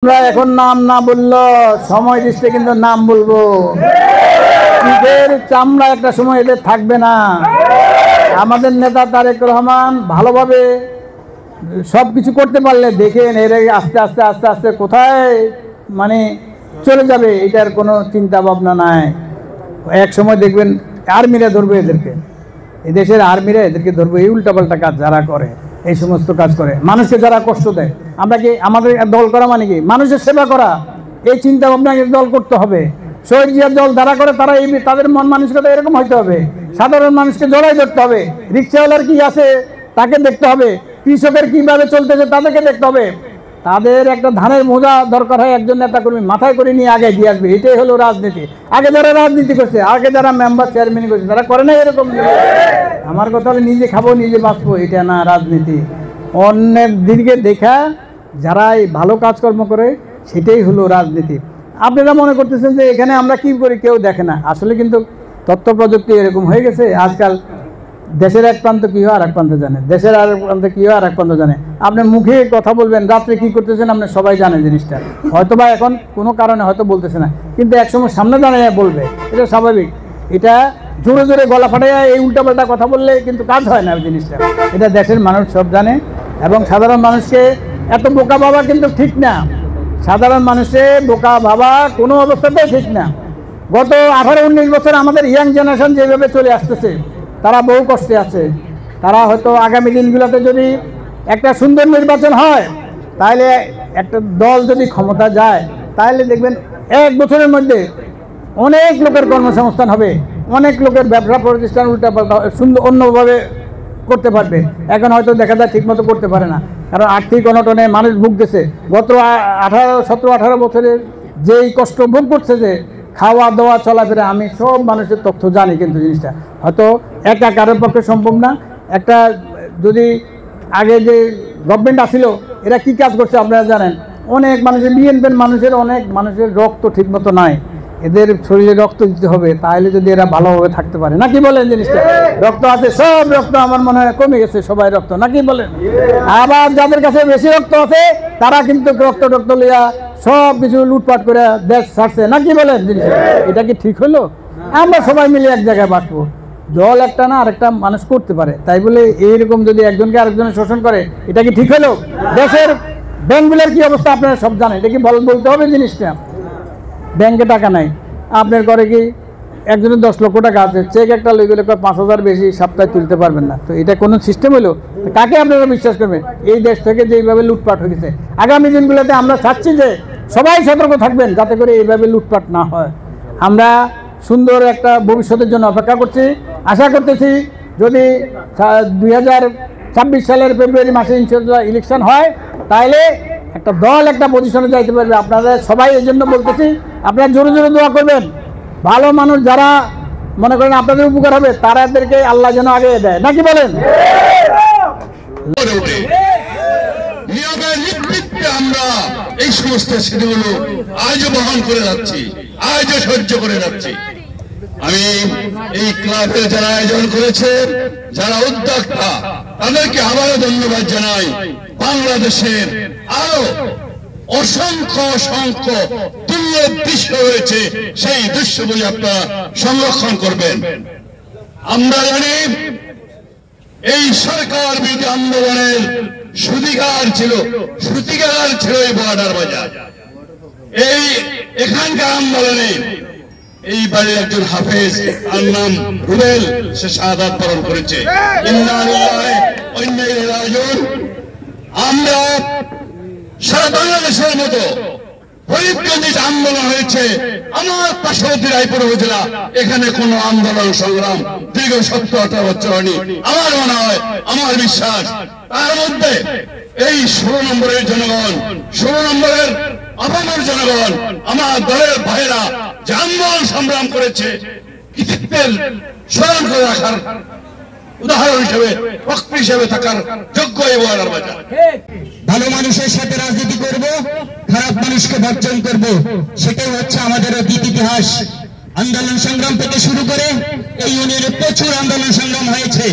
আমরা এখন নাম না বললো সময় দিচ্ছে, কিন্তু নাম বলবো। এদের চামড়া একটা সময় এদের থাকবে না। আমাদের নেতা তারেক রহমান ভালোভাবে সবকিছু করতে পারলে দেখেন এর আস্তে আস্তে আস্তে আস্তে কোথায় মানে চলে যাবে, এটার কোনো চিন্তা ভাবনা নাই। এক সময় দেখবেন আর্মিরা ধরবে এদেরকে, এই দেশের আর্মিরা এদেরকে ধরবে। এই উল্টাপাল্টা কাজ যারা করে, এই সমস্ত কাজ করে, মানুষকে যারা কষ্ট দেয়। আমরা কি আমাদের দল করা মানে কি মানুষের সেবা করা? এই চিন্তা ভাবনা দল করতে হবে। শহীদ জিয়ার দল যারা করে তারা এই তাদের মন মানসিকতা এরকম হইতে হবে। সাধারণ মানুষকে জড়াই ধরতে হবে। রিক্সাওয়ালার কি আছে তাকে দেখতে হবে, কৃষকের কিভাবে চলতেছে তাদেরকে দেখতে হবে। তাদের একটা ধানের মোজা দরকার হয় একজন নেতা কর্মী মাথায় করে নিয়ে আগে দিয়ে আসবে। এটাই হলো রাজনীতি। আগে যারা রাজনীতি করছে, আগে যারা মেম্বার চেয়ারম্যান করছে, তারা করে না এরকম। আমার কথা হলো নিজে খাবো নিজে বাঁচবো, এটা না রাজনীতি। অন্যের দিকে দেখা যারা এই ভালো কাজকর্ম করে সেটাই হলো রাজনীতি। আপনারা মনে করতেছেন যে এখানে আমরা কি করি কেউ দেখে না, আসলে কিন্তু তথ্য প্রযুক্তি এরকম হয়ে গেছে। আজকাল দেশের এক প্রান্ত কী হয় আর এক প্রান্ত জানে, দেশের আর প্রান্তে কী হয় আর এক প্রান্ত জানে। আপনি মুখে কথা বলবেন, রাত্রে কী করতেছেন আপনি সবাই জানে জিনিসটা। হয়তো বা এখন কোনো কারণে হয়তো বলতেছে না, কিন্তু একসময় সামনে দাঁড়িয়ে বলবে, এটা স্বাভাবিক। এটা জোরে জোরে গলা ফাটাইয়া এই উল্টাপাল্টা কথা বললে কিন্তু কাজ হয় না জিনিসটা। এটা দেশের মানুষ সব জানে। এবং সাধারণ মানুষকে এত বোকা ভাবা কিন্তু ঠিক না। সাধারণ মানুষে বোকা ভাবা কোনো অবস্থাতেই ঠিক না। গত 18-19 বছর আমাদের ইয়াং জেনারেশন যেভাবে চলে আসতেছে, তারা বহু কষ্টে আছে। তারা হয়তো আগামী দিনগুলোতে যদি একটা সুন্দর নির্বাচন হয়, তাহলে একটা দল যদি ক্ষমতা যায়, তাহলে দেখবেন 1 বছরের মধ্যে অনেক লোকের কর্মসংস্থান হবে, অনেক লোকের ব্যবসা প্রতিষ্ঠান উল্টাপাল্টা সুন্দর অন্যভাবে করতে পারবে। এখন হয়তো দেখা যায় ঠিকমতো করতে পারে না, কারণ আর্থিক অনটনে মানুষ ভুগতেছে। গত 17-18 বছরের যেই কষ্ট ভোগ করছে, যে খাওয়া দাওয়া চলাফেরা, আমি সব মানুষের তথ্য জানি। কিন্তু জিনিসটা হয়তো একা কারোর পক্ষে সম্ভব না। একটা যদি আগে যে গভর্নমেন্ট আসছিল, এরা কি কাজ করছে আপনারা জানেন। অনেক মানুষের বিএনপির মানুষের অনেক মানুষের রক্ত ঠিকমতো নাই, এদের শরীরে রক্ত দিতে হবে, তাহলে যদি এরা ভালোভাবে থাকতে পারে। নাকি বলেন জিনিসটা? রক্ত আছে, সব রক্ত আমার মনে হয় কমে গেছে সবাই রক্ত, নাকি বলেন? আবার যাদের কাছে বেশি রক্ত আছে তারা কিন্তু রক্ত লিয়া সব কিছু লুটপাট করে দেশ ছাড়ছে, নাকি বলেন জিনিসটা? এটা কি ঠিক হলো? আমরা সবাই মিলে এক জায়গায় বাঁচবো। দল একটা না আরেকটা মানুষ করতে পারে, তাই বলে এইরকম যদি একজনকে আরেকজনের শোষণ করে, এটা কি ঠিক হলো? দেশের ব্যাংকগুলোর কি অবস্থা আপনারা সব জানেন। এটা কি বলতে হবে জিনিসটা? ব্যাংকে টাকা নাই, আপনার ঘরে কি একজনের 10 লক্ষ টাকা আছে, চেক একটা লই গেলে 5,000 বেশি সপ্তাহে তুলতে পারবেন না। তো এটা কোনো সিস্টেম হলো? কাকে আপনারা বিশ্বাস করবেন? এই দেশ থেকে যেইভাবে লুটপাট হয়ে গেছে, আগামী দিনগুলোতে আমরা চাচ্ছি যে সবাই সতর্ক থাকবেন, যাতে করে এইভাবে লুটপাট না হয়। আমরা সুন্দর একটা ভবিষ্যতের জন্য অপেক্ষা করছি। আশা করতেছি যদি 2026 সালের ফেব্রুয়ারি মাসে ইনশাআল্লাহ ইলেকশন হয়, তাহলে একটা দল একটা পজিশনে যাইতে পারবে। আপনারা সবাই এই জন্য বলতেছি, আপনারা জোরে জোরে দোয়া করবেন। ভালো মানুষ যারা মনে করেন আপনাদের উপকার হবে, তাদেরকে আল্লাহ যেন আগে দেয়, নাকি বলেন? আমরা এই সমস্ত স্মৃতিগুলো আজও বহন করে যাচ্ছি, আজও সহ্য করে যাচ্ছি। আমি এই ক্লাবের যারা আয়োজন করেছে, যারা উদ্যোক্তা, তাদেরকে আবারও ধন্যবাদ জানাই। বাংলাদেশের আরো অসংখ্য অসংখ্য দুর্লভ দৃশ্য রয়েছে, সেই দৃশ্যগুলি আপনারা সংরক্ষণ করবেন। আমরা জানি এই সরকার বিরোধী আন্দোলনের সূতিকাগার ছিল এই বর্ডার বাজার। এই এখানকার আন্দোলনে এই বাড়ির একজন হাফেজ, আর নাম রুবেল, সে শাহাদাত বরণ করেছে। আমরা সারা বাংলাদেশের মতো ফরিদগঞ্জে আন্দোলন হয়েছে, আমার পার্শ্ববর্তী রায়পুর উপজেলা, এখানে কোন আন্দোলন সংগ্রাম দীর্ঘ 17-18 বছর হয়নি। আমার মনে হয়, আমার বিশ্বাস, তার মধ্যে এই 16 নম্বরের জনগণ, 16 নম্বরের আপামর জনগণ, আমার দলের ভাইরা যে আন্দোলন সংগ্রাম করেছে, কৃতিত্বের স্মরণ করে রাখার উদাহরণ হিসেবে, পক্ষ হিসেবে থাকার যোগ্য এই বর্ডার বাজার। ভালো মানুষের সাথে রাজনীতি করব, খারাপ মানুষকে বর্জন করব, সেটাই হচ্ছে আমাদের অতীত ইতিহাস। আন্দোলন সংগ্রাম থেকে শুরু করে এই ইউনিয়নে প্রচুর আন্দোলন সংগ্রাম হয়েছে।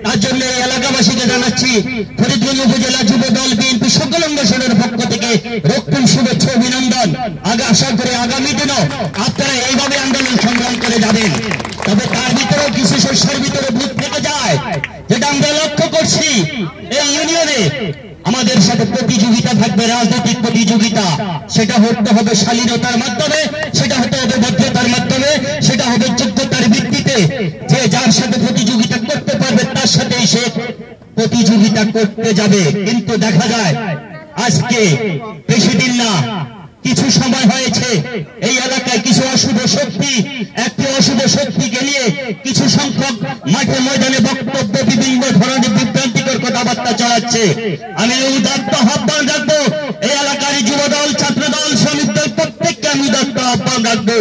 তার জন্য এই এলাকাবাসীকে জানাচ্ছি ফরিদগঞ্জ উপজেলা যুব দল বিএনপি সকল অঙ্গসনের পক্ষ থেকে রক্তিম শুভেচ্ছা অভিনন্দন। আশা করি আগামী দিনও আপনারা এইভাবে আন্দোলন সংগ্রাম করে যাবেন। তবে তার ভিতরেও কিছু শস্যের ভিতরে ভূত থেকে যায়, যেটা আমরা লক্ষ্য করছি। এই ইউনিয়নে আমাদের সাথে প্রতিযোগিতা থাকবে, রাজনৈতিক প্রতিযোগিতা। সেটা হতে হবে শালীনতার মাধ্যমে, সেটা হতে হবে ভদ্রতার মাধ্যমে, সেটা হবে যোগ্যতার ভিত্তিতে। যে যার সাথে প্রতিযোগিতা করতে পারবে তার সাথেই সে প্রতিযোগিতা করতে যাবে। কিন্তু দেখা যায় আজকে বেশি দিন না, কিছু সময় হয়েছে এই এলাকায় কিছু অশুভ শক্তি, একটি অশুভ শক্তিকে নিয়ে কিছু সংখ্যক মাঠে ময়দানে বক্তব্য বিভিন্ন ধরনের বিভ্রান্তিকর কথাবার্তা চালাচ্ছে। আমি উদাত্ত আহ্বান রাখবো এই এলাকার যুব দল, ছাত্র দল, শ্রমিক দল প্রত্যেককে আমি উদাত্ত আহ্বান রাখবো,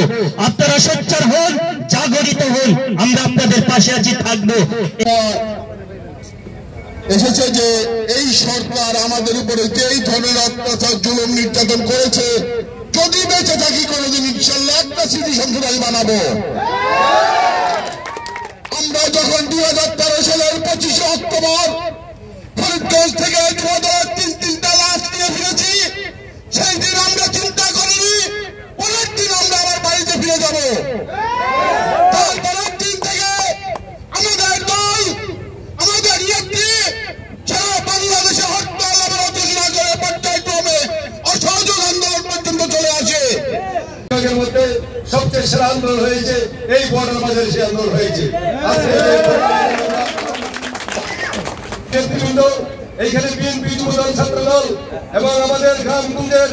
আপনারা সোচ্চার হন, জাগরিত হন, আমরা আপনাদের পাশে আছি, থাকবো। এসেছে যে এই সরকার আমাদের উপরে যে এই ধরনের অত্যাচার জুলুম নির্যাতন করেছে, যদি বেঁচে থাকি কোনোদিন ইনশাল্লাহ একটা স্মৃতি সংসদ আমি বানাবো। আমরা যখন 2013 সালের 25 অক্টোবর ফরিদগঞ্জ থেকে যুবদলের তিনটা লাশ নিয়ে ফিরেছি, সেই দিন আমরা চিন্তা করিনি পরের দিন আমরা আবার বাড়িতে ফিরে যাব। তারপরের দিন থেকে আমাদের দল, আমাদের নেত্রী সারা বাংলাদেশে হরতাল অবরোধ ঘোষণা করে পর্যায়ক্রমে অসহযোগ আন্দোলন পর্যন্ত চলে আসে। মধ্যে সবচেয়ে সেরা আন্দোলন হয়েছে এই বর্ডার বাজারে সে আন্দোলন হয়েছে। এইখানে বিএনপি, যুবদল, ছাত্রদল এবং আমাদের গ্রামগঞ্জের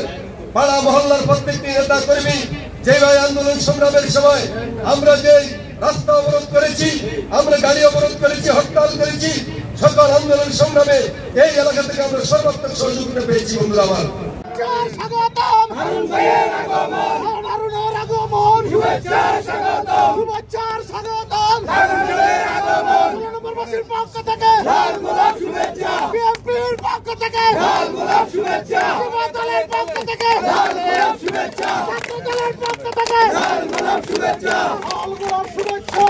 পাড়া মহল্লার প্রত্যেকটি নেতা কর্মী যেভাবে আন্দোলন সংগ্রামের সময় আমরা যে রাস্তা অবরোধ করেছি, আমরা গাড়ি অবরোধ করেছি, হরতাল করেছি, সকল আন্দোলন সংগ্রামে এই এলাকা থেকে আমরা সর্বাত্মক সহযোগিতা পেয়েছি। বন্ধুরা আমার, স্বাগতম হারুন ভাইয়ের আগমন, হারুনের আগমন, শুভেচ্ছা স্বাগতম, শুভেচ্ছার স্বাগতম, হারুন ভাইয়ের আগমন, নম্বরবাসীর পক্ষ থেকে লাল গোলাপ শুভেচ্ছা, বিএনপির পক্ষ থেকে লাল গোলাপ শুভেচ্ছা, যুব দলের পক্ষ থেকে লাল গোলাপ শুভেচ্ছা, ছাত্র দলের পক্ষ থেকে লাল গোলাপ শুভেচ্ছা, লাল গোলাপ শুভেচ্ছা।